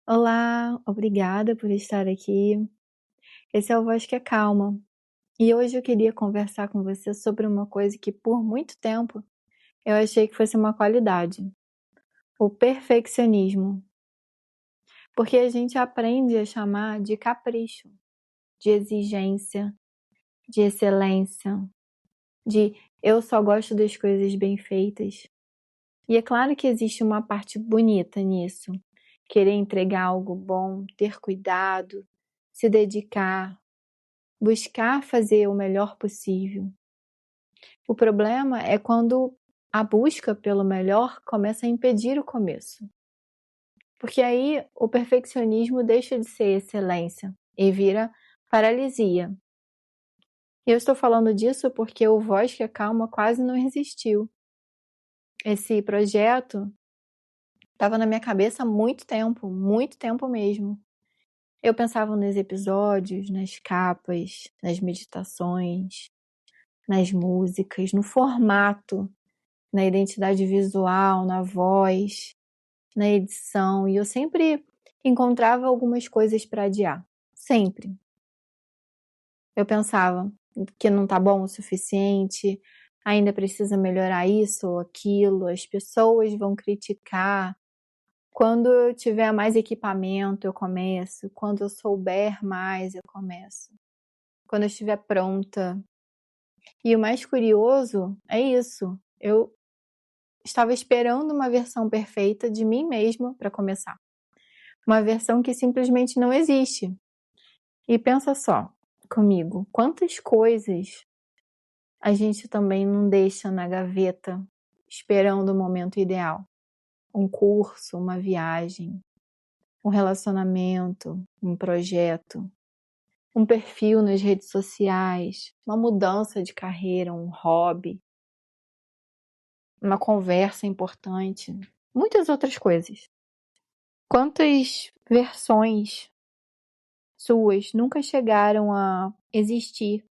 Olá, obrigada por estar aqui. Esse é o Voz que Acalma. E hoje eu queria conversar com você sobre uma coisa que por muito tempo eu achei que fosse uma qualidade: o perfeccionismo. Porque a gente aprende a chamar de capricho, de exigência, de excelência, de eu só gosto das coisas bem feitas. E é claro que existe uma parte bonita nisso: querer entregar algo bom, ter cuidado, se dedicar, buscar fazer o melhor possível. O problema é quando a busca pelo melhor começa a impedir o começo. Porque aí o perfeccionismo deixa de ser excelência e vira paralisia. E eu estou falando disso porque o Voz que Acalma quase não resistiu. Esse projeto estava na minha cabeça há muito tempo mesmo. Eu pensava nos episódios, nas capas, nas meditações, nas músicas, no formato, na identidade visual, na voz, na edição, e eu sempre encontrava algumas coisas para adiar. Sempre. Eu pensava que não tá bom o suficiente, ainda precisa melhorar isso ou aquilo, as pessoas vão criticar. Quando eu tiver mais equipamento, eu começo. Quando eu souber mais, eu começo. Quando eu estiver pronta. E o mais curioso é isso. Eu estava esperando uma versão perfeita de mim mesma para começar. Uma versão que simplesmente não existe. E pensa só comigo, quantas coisas a gente também não deixa na gaveta esperando o momento ideal. Um curso, uma viagem, um relacionamento, um projeto, um perfil nas redes sociais, uma mudança de carreira, um hobby, uma conversa importante, muitas outras coisas. Quantas versões suas nunca chegaram a existir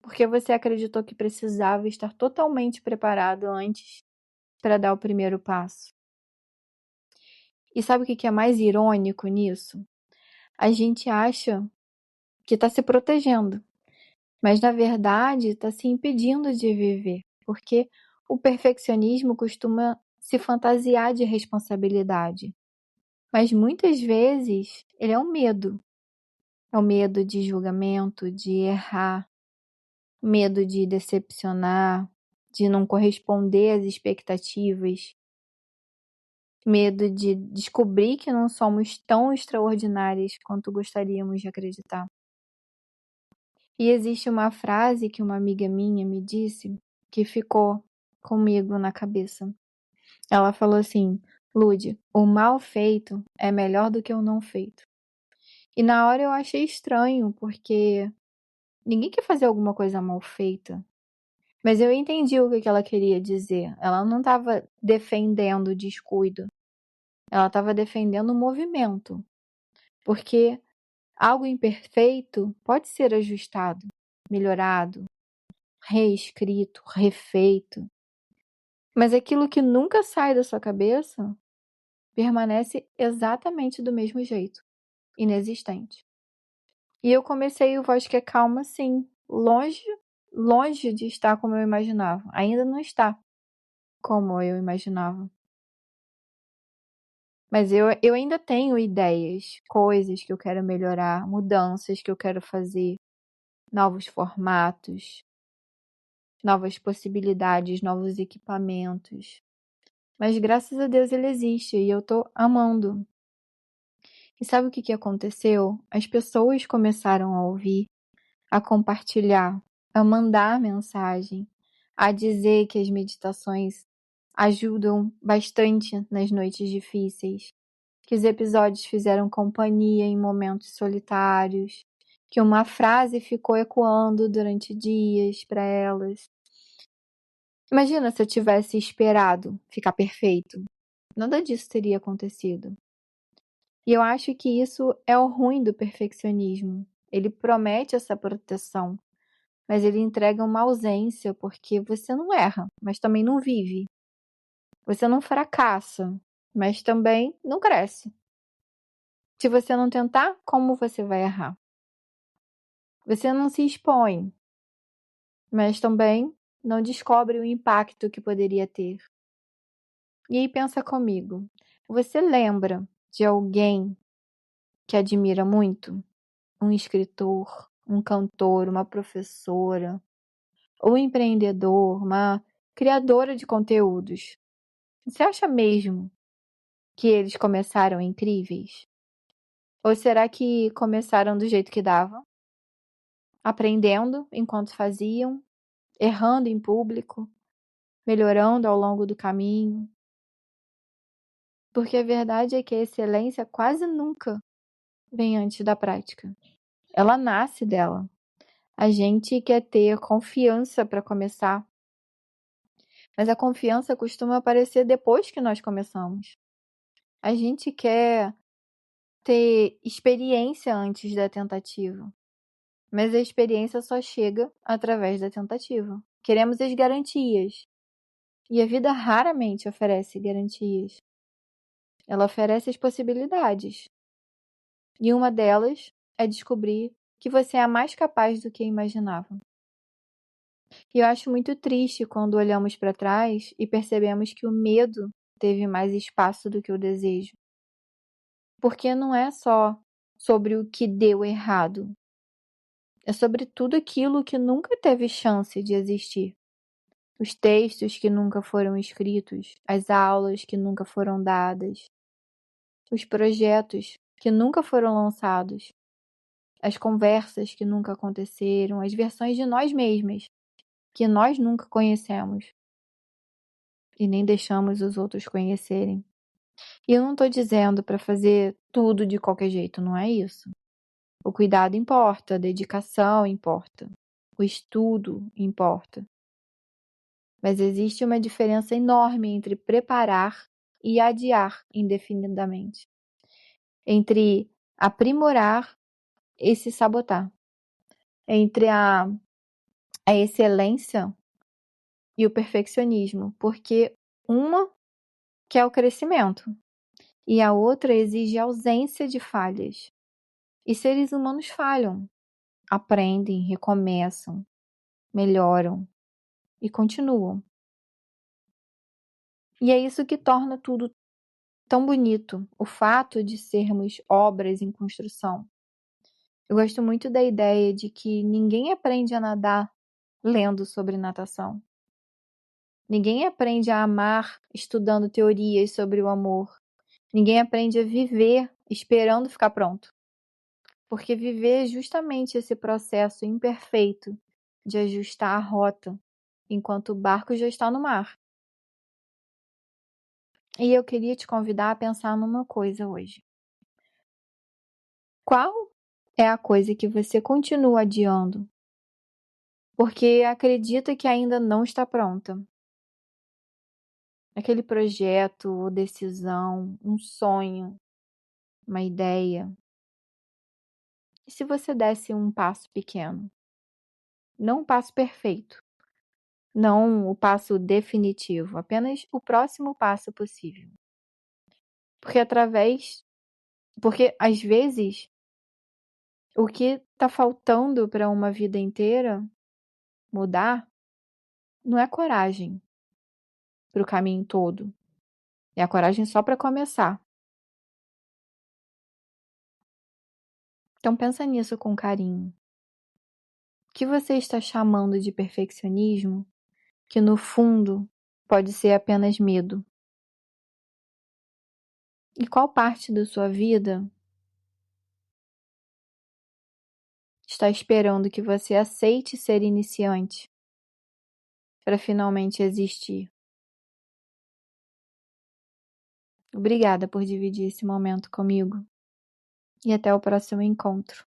porque você acreditou que precisava estar totalmente preparado antes para dar o primeiro passo? E sabe o que é mais irônico nisso? A gente acha que está se protegendo, mas na verdade está se impedindo de viver, porque o perfeccionismo costuma se fantasiar de responsabilidade. Mas muitas vezes ele é um medo. É o medo de julgamento, de errar, medo de decepcionar, de não corresponder às expectativas, medo de descobrir que não somos tão extraordinárias quanto gostaríamos de acreditar. E existe uma frase que uma amiga minha me disse que ficou comigo na cabeça. Ela falou assim: Lude, o mal feito é melhor do que o não feito. E na hora eu achei estranho, porque ninguém quer fazer alguma coisa mal feita. Mas eu entendi o que ela queria dizer. Ela não estava defendendo o descuido. Ela estava defendendo o movimento. Porque algo imperfeito pode ser ajustado, melhorado, reescrito, refeito. Mas aquilo que nunca sai da sua cabeça permanece exatamente do mesmo jeito, inexistente. E eu comecei o Voz que é Calma, sim, longe de estar como eu imaginava. Ainda não está como eu imaginava. Mas eu ainda tenho ideias, coisas que eu quero melhorar, mudanças que eu quero fazer, novos formatos, novas possibilidades, novos equipamentos. Mas graças a Deus ele existe e eu tô amando. E sabe o que aconteceu? As pessoas começaram a ouvir, a compartilhar, a mandar mensagem, a dizer que as meditações ajudam bastante nas noites difíceis, que os episódios fizeram companhia em momentos solitários, que uma frase ficou ecoando durante dias para elas. Imagina se eu tivesse esperado ficar perfeito. Nada disso teria acontecido. E eu acho que isso é o ruim do perfeccionismo. Ele promete essa proteção, mas ele entrega uma ausência, porque você não erra, mas também não vive. Você não fracassa, mas também não cresce. Se você não tentar, como você vai errar? Você não se expõe, mas também não descobre o impacto que poderia ter. E aí pensa comigo, você lembra de alguém que admira muito? Um escritor, um cantor, uma professora, ou um empreendedor, uma criadora de conteúdos. Você acha mesmo que eles começaram incríveis? Ou será que começaram do jeito que dava? Aprendendo enquanto faziam, errando em público, melhorando ao longo do caminho? Porque a verdade é que a excelência quase nunca vem antes da prática. Ela nasce dela. A gente quer ter confiança para começar, mas a confiança costuma aparecer depois que nós começamos. A gente quer ter experiência antes da tentativa, mas a experiência só chega através da tentativa. Queremos as garantias, e a vida raramente oferece garantias. Ela oferece as possibilidades, e uma delas é descobrir que você é mais capaz do que imaginava. E eu acho muito triste quando olhamos para trás e percebemos que o medo teve mais espaço do que o desejo. Porque não é só sobre o que deu errado, é sobre tudo aquilo que nunca teve chance de existir. Os textos que nunca foram escritos, as aulas que nunca foram dadas, os projetos que nunca foram lançados, as conversas que nunca aconteceram, as versões de nós mesmas que nós nunca conhecemos e nem deixamos os outros conhecerem. E eu não tô dizendo para fazer tudo de qualquer jeito, não é isso. O cuidado importa, a dedicação importa, o estudo importa. Mas existe uma diferença enorme entre preparar e adiar indefinidamente. Entre aprimorar e se sabotar. Entre a excelência e o perfeccionismo. Porque uma quer o crescimento e a outra exige ausência de falhas. E seres humanos falham, aprendem, recomeçam, melhoram e continuam. E é isso que torna tudo tão bonito, o fato de sermos obras em construção. Eu gosto muito da ideia de que ninguém aprende a nadar lendo sobre natação. Ninguém aprende a amar estudando teorias sobre o amor. Ninguém aprende a viver esperando ficar pronto. Porque viver é justamente esse processo imperfeito de ajustar a rota enquanto o barco já está no mar. E eu queria te convidar a pensar numa coisa hoje. Qual é a coisa que você continua adiando porque acredita que ainda não está pronta? Aquele projeto ou decisão, um sonho, uma ideia. E se você desse um passo pequeno? Não um passo perfeito, não o passo definitivo, apenas o próximo passo possível. Porque às vezes o que está faltando para uma vida inteira mudar não é coragem para o caminho todo, é a coragem só para começar. Então pensa nisso com carinho. O que você está chamando de perfeccionismo, que no fundo pode ser apenas medo? E qual parte da sua vida está esperando que você aceite ser iniciante para finalmente existir? Obrigada por dividir esse momento comigo e até o próximo encontro.